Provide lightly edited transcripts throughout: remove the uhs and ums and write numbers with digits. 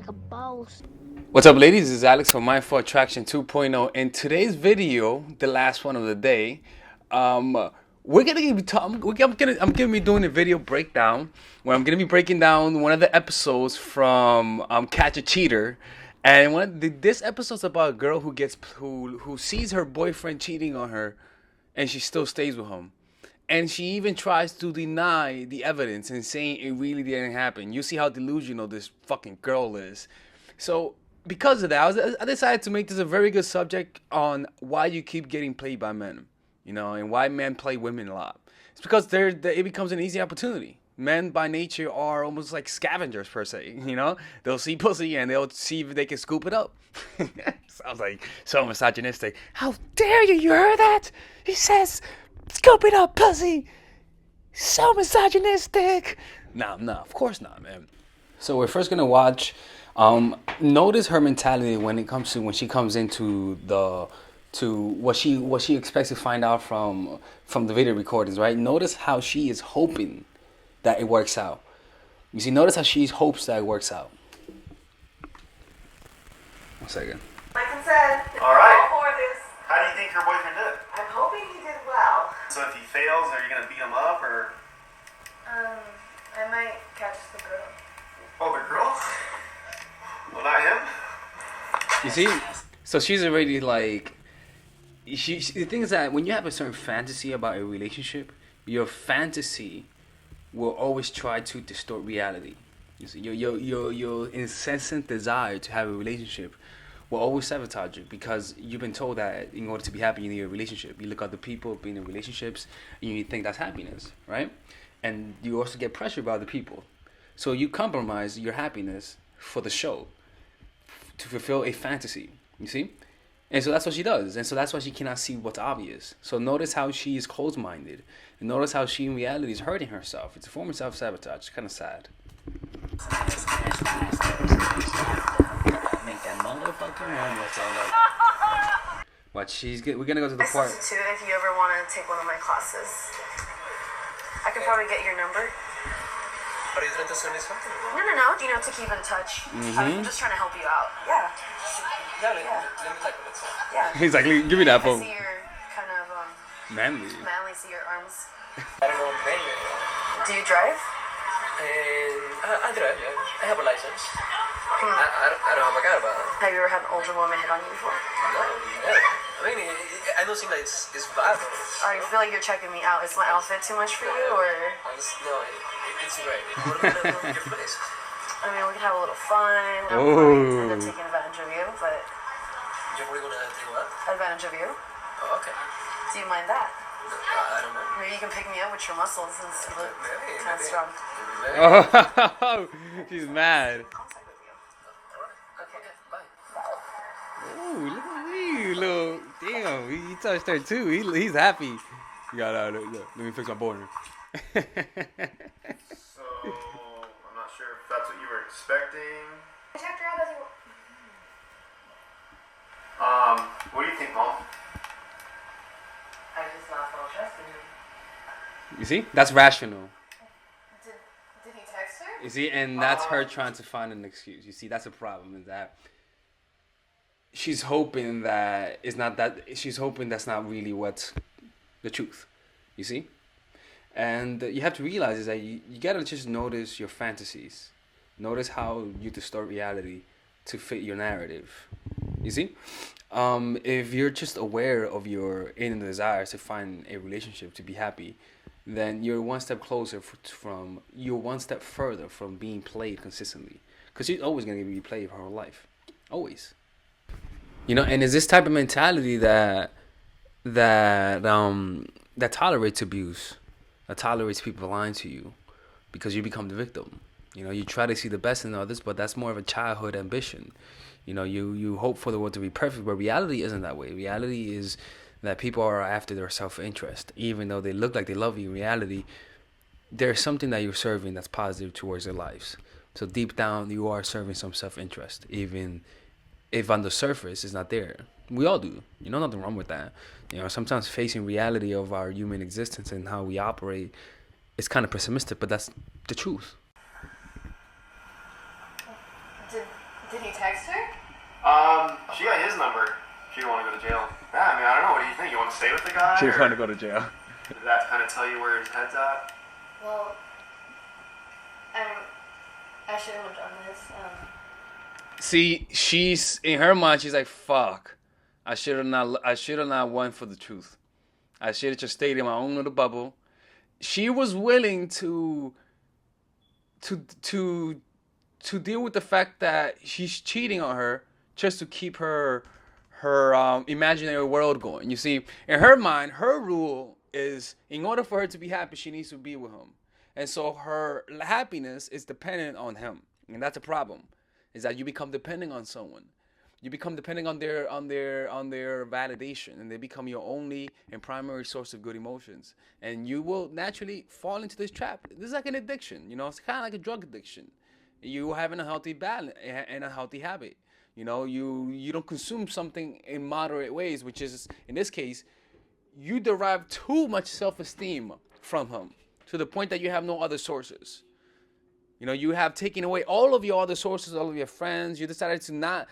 like a boss. What's up, ladies? This is Alex from Mindful Attraction 2.0. In today's video, the last one of the day, we're gonna be I'm gonna be doing a video breakdown where I'm gonna be breaking down one of the episodes from Catch a Cheater, and this episode's about a girl who sees her boyfriend cheating on her, and she still stays with him. And she even tries to deny the evidence and saying it really didn't happen. You see how delusional this fucking girl is. So because of that, I decided to make this a very good subject on why you keep getting played by men, and why men play women a lot. It's because it becomes an easy opportunity. Men by nature are almost like scavengers per se. They'll see pussy and they'll see if they can scoop it up. Sounds like so misogynistic. How dare you? You heard that? He says, "Scoop it up, pussy." So misogynistic. No, of course not, man. So we're first gonna watch. Notice her mentality when she comes into what she expects to find out from the video recordings, right? Notice how she is hoping that it works out. You see, notice how she hopes that it works out. 1 second. Like I said, all right. all for this. How do you think your boyfriend did? I'm hoping he did well. So if he fails, are you gonna beat him up or? I might catch the girl. Oh, the girl? Well, not him. You see, so she's already like, the thing is that when you have a certain fantasy about a relationship, your fantasy will always try to distort reality. You see, your incessant desire to have a relationship will always sabotage you because you've been told that in order to be happy, you need a relationship. You look at the people being in relationships, and you think that's happiness, right? And you also get pressure by other people. So you compromise your happiness for the show, to fulfill a fantasy, you see? And so that's what she does. And so that's why she cannot see what's obvious. So notice how she is closed-minded. And notice how she in reality is hurting herself. It's a form of self-sabotage. It's kind of sad. Make that motherfucking But we're gonna go to the part. Substitute if you ever want to take one of my classes. I could probably get your number. Are you trying to send me something? No. You know, to keep in touch. I'm just trying to help you out. Yeah. Yeah, let me type it. Yeah. He's like, give me that I phone. see you're kind of Manly. see your arms. I don't know, maybe. Do you drive? I drive, yeah. I have a license. I don't have a car, but... Have you ever had an older woman hit on you before? No, yeah. I mean, I don't think that it's bad. Or you feel like you're checking me out? Is my outfit too much for you, or...? No, it's great. What are we going to do your place? I mean, we can have a little fun. I'm Oh. end up taking advantage of you, but... You're really going to do what? Advantage of you? Oh, okay. Do you mind that? I don't know. Maybe you can pick me up with your muscles and you look Maybe. kind of strong. Oh, she's mad. Contact with you. Okay, bye. Ooh, look at me, little. Damn, he touched her too. He's happy. You got look. Let me fix my boner. So, I'm not sure if that's what you were expecting. What do you think, Mom? I just lost all trust in him. You see, that's rational. Did he text her? You see, and that's her trying to find an excuse. You see, that's a problem. Is that she's hoping that it's not that. She's hoping that's not really what's the truth. You see, and you have to realize is that you gotta just notice your fantasies. Notice how you distort reality to fit your narrative. You see, if you're just aware of your inner desires to find a relationship to be happy, then you're one step closer you're one step further from being played consistently. Because she's always gonna be played her whole life, always. And it's this type of mentality that tolerates abuse, that tolerates people lying to you, because you become the victim. You try to see the best in others, but that's more of a childhood ambition. You hope for the world to be perfect, but reality isn't that way. Reality is that people are after their self-interest. Even though they look like they love you, in reality, there's something that you're serving that's positive towards their lives. So deep down, you are serving some self-interest, even if on the surface it's not there. We all do. Nothing wrong with that. Sometimes facing reality of our human existence and how we operate is kind of pessimistic, but that's the truth. Did he text her? She got his number. She don't want to go to jail. Yeah, I mean, I don't know. What do you think? You want to stay with the guy? She or want to go to jail. Did that kind of tell you where his head's at? Well, I shouldn't have done this. See, she's in her mind. She's like, "Fuck! I should have not went for the truth. I should have just stayed in my own little bubble." She was willing to deal with the fact that he's cheating on her just to keep her imaginary world going. You see, in her mind, her rule is in order for her to be happy, she needs to be with him, and so her happiness is dependent on him, and that's a problem. Is that you become dependent on someone. You become dependent on their validation, and they become your only and primary source of good emotions. And you will naturally fall into this trap. This is like an addiction, you know. It's kind of like a drug addiction. You having a healthy balance and a healthy habit. You know, you don't consume something in moderate ways, which is in this case, you derive too much self-esteem from him to the point that you have no other sources. You know, you have taken away all of your other sources, all of your friends. You decided to not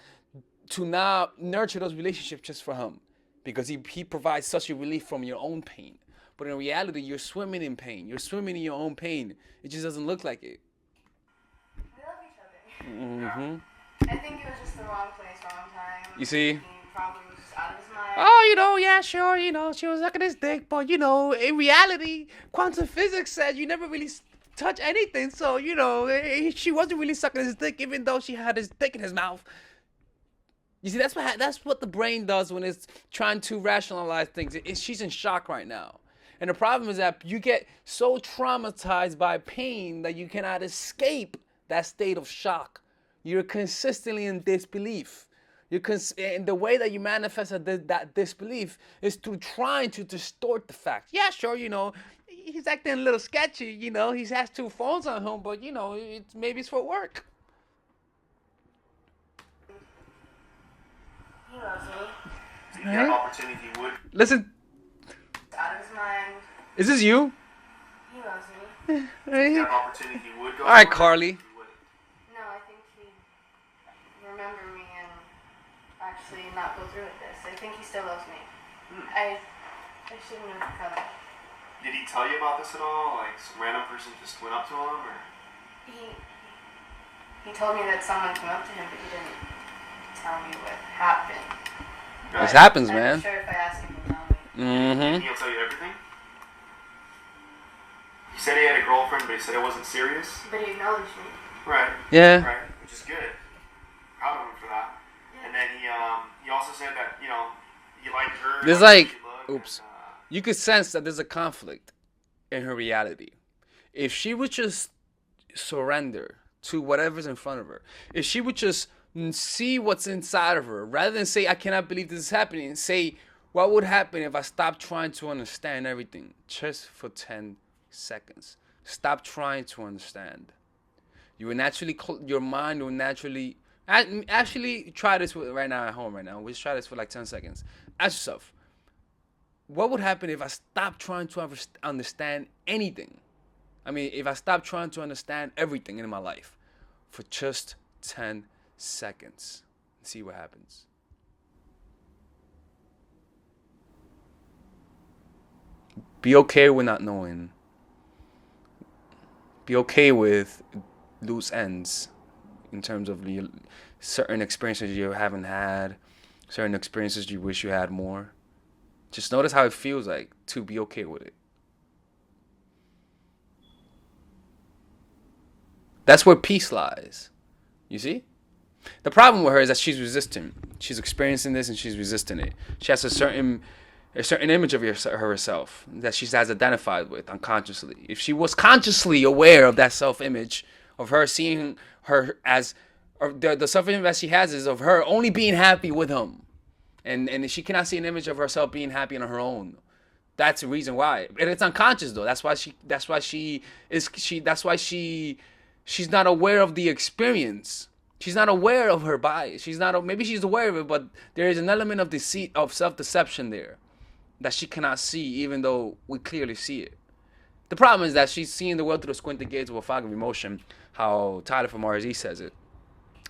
nurture those relationships just for him, because he provides such a relief from your own pain. But in reality, you're swimming in pain. You're swimming in your own pain. It just doesn't look like it. We love each other. Mm-hmm. I think it was just the wrong place, wrong time. You see? He probably was just out of his mind. Oh, you know, yeah, sure, you know, she was sucking his dick, but, you know, in reality, quantum physics said you never really touch anything, so, you know, she wasn't really sucking his dick, even though she had his dick in his mouth. You see, that's what the brain does when it's trying to rationalize things. She's in shock right now. And the problem is that you get so traumatized by pain that you cannot escape that state of shock. You're consistently in disbelief. And the way that you manifest that disbelief is through trying to distort the facts. Yeah, sure, you know, he's acting a little sketchy, you know, he has 2 phones on him, but, you know, maybe it's for work. He loves me. If you had an opportunity, you would. Listen. Out of his mind. Is this you? He loves me. If you had an opportunity, you would go. All right, Carly. No, I think he'd remember me and actually not go through with this. I think he still loves me. I shouldn't have come. Did he tell you about this at all? Like some random person just went up to him, or? He told me that someone came up to him, but he didn't tell me what happened. This happens, I'm man. sure if I ask him, he'll tell me. Mm-hmm. He'll tell you everything? He said he had a girlfriend, but he said it wasn't serious? But he acknowledged me. Right. Yeah. Right, which is good. Proud of him for that. Yeah. And then he also said that, you know, he liked her. There's like, oops. You could sense that there's a conflict in her reality. If she would just surrender to whatever's in front of her, if she would just see what's inside of her, rather than say, I cannot believe this is happening, say, what would happen if I stopped trying to understand everything just for 10 seconds? Stop trying to understand. You will naturally, your mind will naturally, actually try this right now at home right now. We'll just try this for like 10 seconds. Ask yourself, what would happen if I stopped trying to understand anything? I mean, if I stopped trying to understand everything in my life for just 10 seconds. See what happens. Be okay with not knowing. Be okay with loose ends in terms of certain experiences you haven't had, certain experiences you wish you had more. Just notice how it feels like to be okay with it. That's where peace lies. You see? The problem with her is that she's resisting. She's experiencing this and she's resisting it. She has a certain image of herself that she has identified with unconsciously. If she was consciously aware of that self-image, of her seeing her as, or the self-image that she has is of her only being happy with him. And she cannot see an image of herself being happy on her own. That's the reason why. And it's unconscious though. That's why she's not aware of the experience. She's not aware of her bias. Maybe she's aware of it, but there is an element of deceit, of self-deception there that she cannot see, even though we clearly see it. The problem is that she's seeing the world through the squinted gaze of a fog of emotion, how Tyler from RZ says it.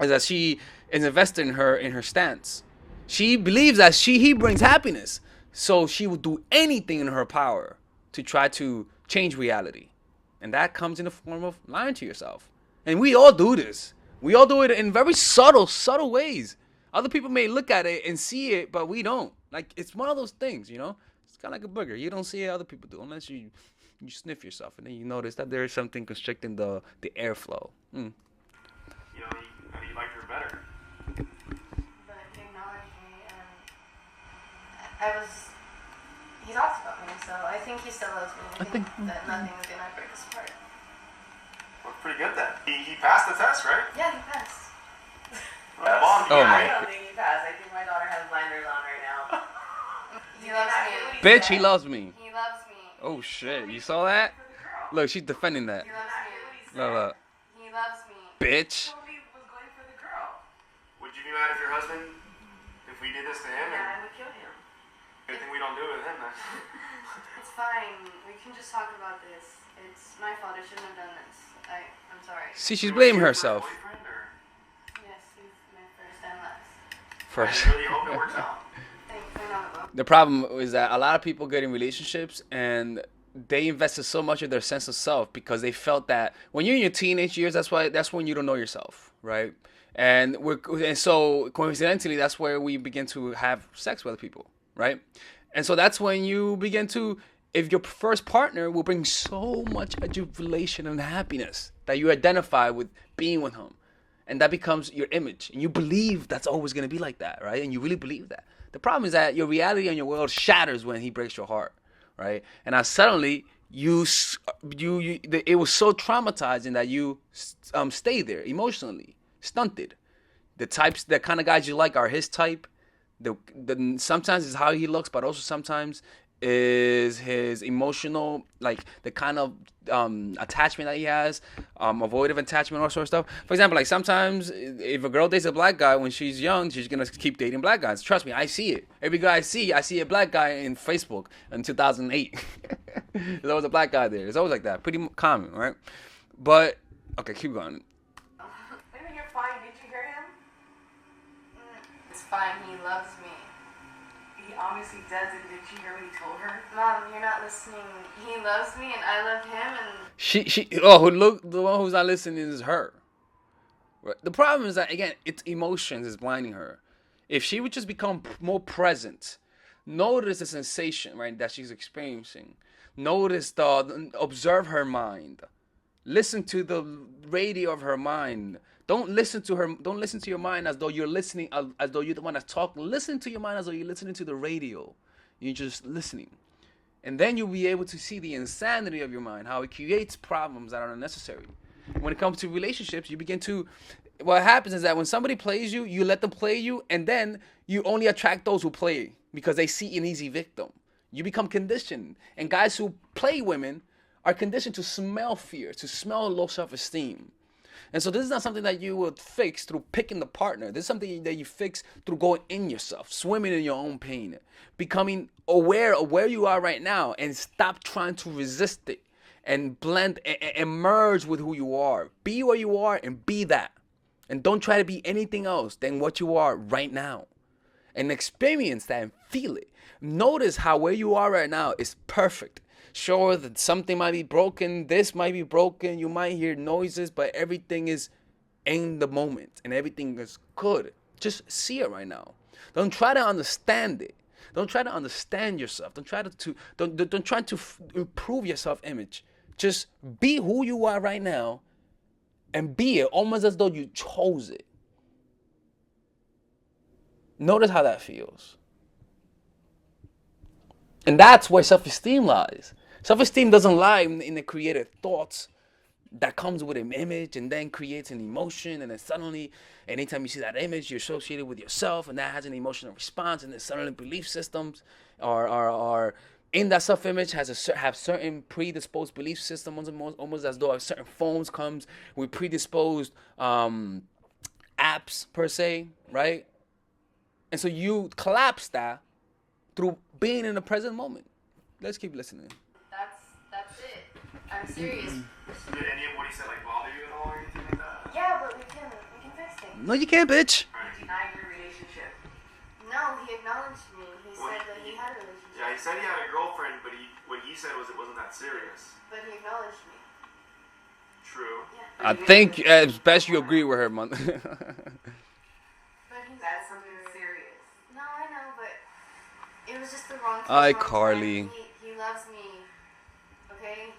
is that she is invested in her stance. She believes that he brings happiness, so she will do anything in her power to try to change reality, and that comes in the form of lying to yourself. And we all do this. We all do it in very subtle ways. Other people may look at it and see it, but we don't. Like, it's one of those things, you know. It's kind of like a booger. You don't see it, other people do, unless you sniff yourself, and then you notice that there is something constricting the airflow. You know, how do you like her better? But he acknowledged me, and he talks about me, so I think he still loves me. I think that nothing is gonna break us apart. Well, pretty good then. He passed the test, right? Yeah, he passed. Mom, Oh yeah, my. I don't think he passed. I think my daughter has blinders on right now. He loves me. Bitch, he loves me. He loves me. Oh shit, you saw that? Look, she's defending that. He loves me. Look. He loves me. Bitch. Totally was going for the girl. Would you be mad if your husband, if we did this to him? Yeah, I And would kill him. good thing we don't do it with him then. It's fine. We can just talk about this. It's my fault. I shouldn't have done this. I'm sorry. See, she's blaming Was he herself. your boyfriend, or? Yes, he's my first and last. First. I really hope it works out. Thanks. I know it will. The problem is that a lot of people get in relationships and they invested so much of their sense of self because they felt that when you're in your teenage years, that's when you don't know yourself, right? And so coincidentally, that's where we begin to have sex with other people, right? And so that's when you begin to, if your first partner will bring so much jubilation and happiness that you identify with being with him, and that becomes your image, and you believe that's always going to be like that, right? And you really believe that. The problem is that your reality and your world shatters when he breaks your heart, right? And now suddenly it was so traumatizing that you stay there emotionally stunted. The kind of guys you like are his type. Sometimes it's how he looks, but also sometimes is his emotional, like the kind of attachment that he has, avoidant attachment, all sort of stuff. For example, like sometimes if a girl dates a black guy when she's young, she's gonna keep dating black guys. Trust me, I see it. Every guy I see a black guy in Facebook in 2008. There's always a black guy there. It's always like that. Pretty common, right? But okay, keep going. Maybe you're fine. Did you hear him? It's fine. He loves me. He obviously does. And did you hear what he told her? Mom, you're not listening. He loves me, and I love him, and The one who's not listening is her. The problem is that, again, it's emotions is blinding her. If she would just become more present, notice the sensation, right, that she's experiencing, observe her mind, listen to the radio of her mind. Don't listen to your mind as though you're listening, as though you're the one that's talking. Listen to your mind as though you're listening to the radio. You're just listening. And then you'll be able to see the insanity of your mind, how it creates problems that are unnecessary. When it comes to relationships, what happens is that when somebody plays you, you let them play you, and then you only attract those who play because they see an easy victim. You become conditioned. And guys who play women are conditioned to smell fear, to smell low self-esteem. And so this is not something that you would fix through picking the partner. This is something that you fix through going in yourself, swimming in your own pain, becoming aware of where you are right now, and stop trying to resist it and blend and merge with who you are. Be where you are and be that. And don't try to be anything else than what you are right now. And experience that and feel it. Notice how where you are right now is perfect. Sure that something might be broken, this might be broken, you might hear noises, but everything is in the moment and everything is good. Just see it right now. Don't try to understand it. Don't try to understand yourself. Don't try to improve your self-image. Just be who you are right now and be it almost as though you chose it. Notice how that feels. And that's where self-esteem lies. Self-esteem doesn't lie in the creative thoughts that comes with an image and then creates an emotion, and then suddenly, anytime you see that image, you're associated with yourself, and that has an emotional response, and then suddenly belief systems are in that self-image have certain predisposed belief systems, almost as though certain phones comes with predisposed apps per se, right? And so you collapse that through being in the present moment. Let's keep listening. That's it. I'm serious. Did any of what he said like bother you at all or anything like that? Yeah, but we can fix things. No, you can't, bitch. He denied your relationship. No, he acknowledged me. He said that he had a relationship. Yeah, he said he had a girlfriend, but what he said was it wasn't that serious. But he acknowledged me. True. Yeah. I think it's best you agree with her, man. But he's That's something serious. No, I know, but it was just the wrong time. Hi, wrong time. Carly. He loves me. Okay?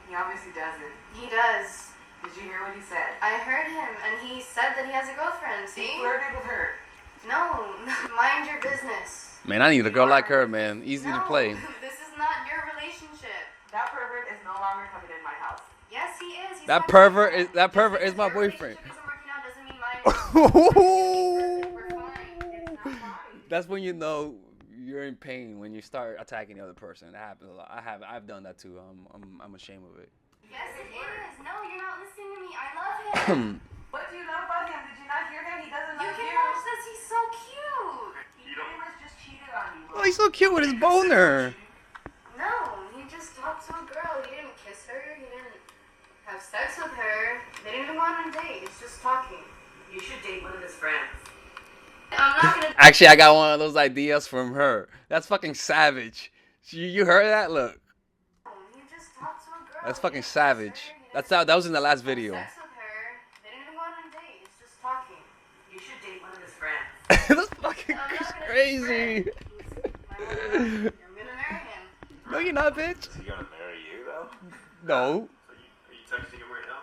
He obviously doesn't. He does. Did you hear what he said? I heard him, and he said that he has a girlfriend. He See? flirted with her. No, mind your business. Man, I need a girl like her, man. Easy to play. This is not your relationship. That pervert is no longer coming in my house. Yes, he is. He's That my pervert boyfriend. is my Just because boyfriend. your relationship isn't working out doesn't mean mine is. We're fine. It's not fine. That's when you know you're in pain, when you start attacking the other person. That happens a lot. I've done that too. I'm ashamed of it. Yes, it is. No, you're not listening to me. I love him. What do you love about him? Did you not hear him? He doesn't You love can you. watch this. He's so cute. He pretty much just cheated on you. Oh, he's so cute with his boner. No, he just talked to a girl. He didn't kiss her. He didn't have sex with her. They didn't even go on a date. It's just talking. You should date one of his friends. I'm not gonna. Actually, I got one of those ideas from her. That's fucking savage. You heard that? Look, He just talked to a girl. that's He fucking didn't kiss savage. her. He That didn't was in the last have video. sex with her. They didn't even go on a date. It's just talking. You should date one of his friends. That's fucking I'm not gonna crazy. He's my boyfriend. I'm gonna marry him. No, you're not, bitch. Is he gonna marry you though? No. So are you texting him right now?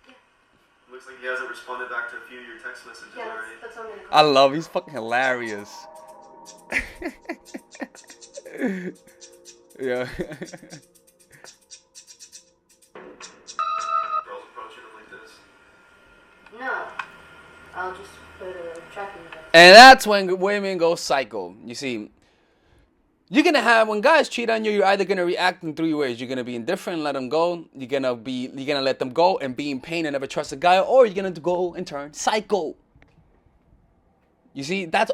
Yeah. Looks like he hasn't responded back to a few of your text messages Yeah, already. that's what I'm gonna I call. love. He's fucking hilarious. Yeah. Girls approaching him like this. No, I'll just put a tracking device. And that's when women go psycho. You see, you're gonna have, when guys cheat on you, you're either gonna react in three ways. You're gonna be indifferent, let them go. You're gonna let them go and be in pain and never trust a guy, or you're gonna go and turn psycho. You see, that's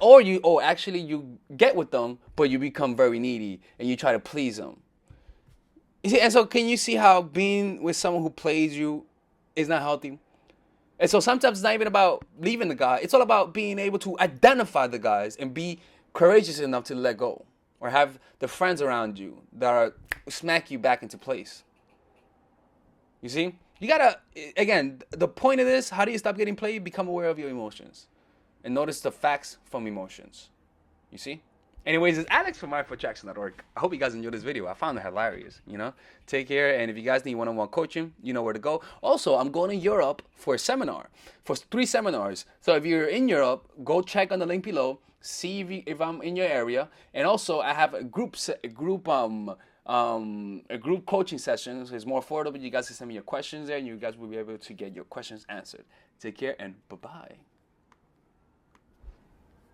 actually you get with them, but you become very needy and you try to please them. You see, and so can you see how being with someone who plays you is not healthy? And so sometimes it's not even about leaving the guy. It's all about being able to identify the guys and be courageous enough to let go. Or have the friends around you that smack you back into place. You see? You gotta, again, the point of this, how do you stop getting played? Become aware of your emotions. And notice the facts from emotions. You see? Anyways, it's Alex from myfoottraction.org. I hope you guys enjoyed this video. I found it hilarious, you know? Take care, and if you guys need one-on-one coaching, you know where to go. Also, I'm going to Europe for a seminar, for 3 seminars. So if you're in Europe, go check on the link below, see if I'm in your area. And also, I have a group coaching session. So it's more affordable. You guys can send me your questions there, and you guys will be able to get your questions answered. Take care, and bye-bye.